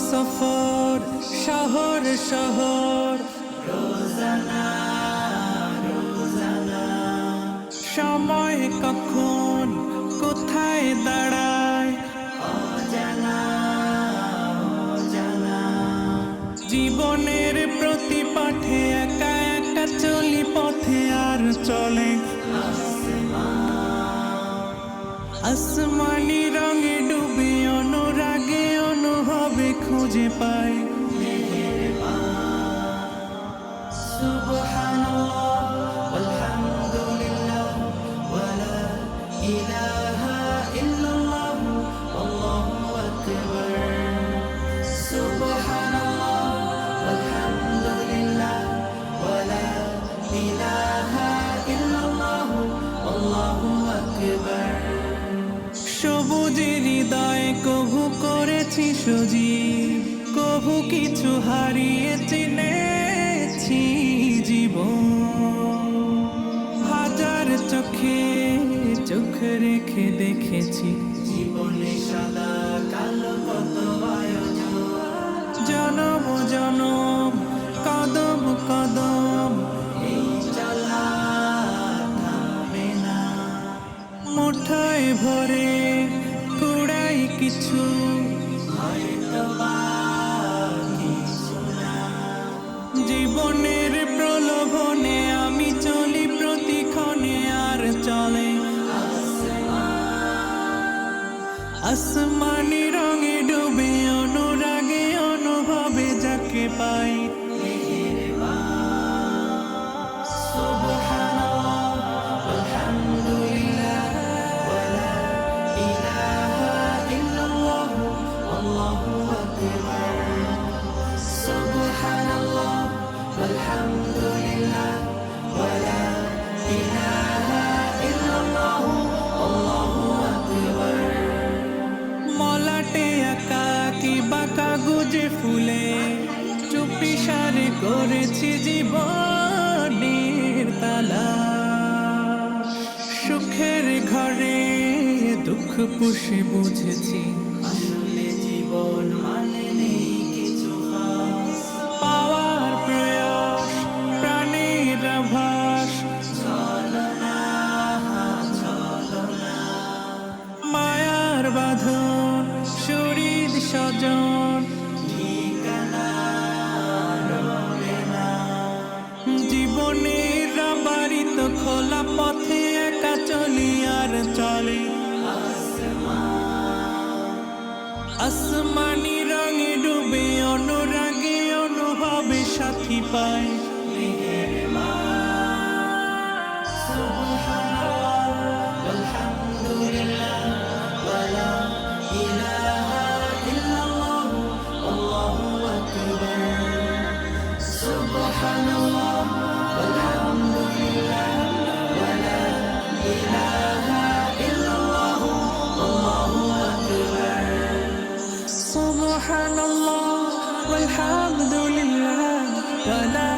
সফর শহর শহর রোজানা রোজানা সময় কখন কোথায় দাঁড়ায় অজানা অজানা জীবনের প্রতি পাঠে একা একা চলি পথে আর চলে আসমানি রঙে ডুবে অনুরাগে অনুভবে খুঁজে পাই সুবহানাল্লাহ আলহামদুলিল্লাহ ওয়ালা ইলাহা ইল্লাল্লাহ আল্লাহু আকবার সুবহানাল্লাহ আলহামদুলিল্লাহ ওয়ালা ইলাহা ইল্লাল্লাহ আল্লাহু আকবার সবুজের হৃদয়ে কভু করেছি সজীব কভু কিছু হারিয়ে চিনেছি জীবন হাজার চোখে চোখ রেখে দেখেছি জীবনে সাদা কালো কত আয়োজন জনম জনম কদম কদম এই চলা থামে না মুঠোয় ভরে কুড়াই কিছু জীবনের প্রলোভনে আমি চলি প্রতিক্ষণে আর চলে আসমানি রঙে ডুবে অনুরাগে অনুভবে যাকে পাই আলহামদুলিল্লাহ ওয়ালা ইলাহা ইল্লাল্লাহ আল্লাহু আকবার মলাটে আঁকা কি বাঁকা গুজে ফুলে চুপি সারে করেছি জীবনের তালা সুখের ঘরে দুঃখ পুষে বুঝেছি আসলে জীবন মানে নেই কিছু পাওয়ার প্রয়াস প্রাণীর আভাস চলনা চলনা মায়ার বাঁধন শরীর স্বজন ঠিকানা রবে না জীবনের বাড়িত খোলা পথে একা চলি আর চলে আসমানি রঙে ডুবে অনুরাগে অনুভবে সাথী পাই সুবহানাল্লাহ আলহামদুলিল্লাহ ওয়ালা ইলাহা ইল্লাল্লাহ আল্লাহু আকবার সুবহানাল্লাহ আলহামদুলিল্লাহ ওয়ালা ইলাহা ইল্লাল্লাহ আল্লাহু আকবার সুবহানাল্লাহ والحمد لله ولا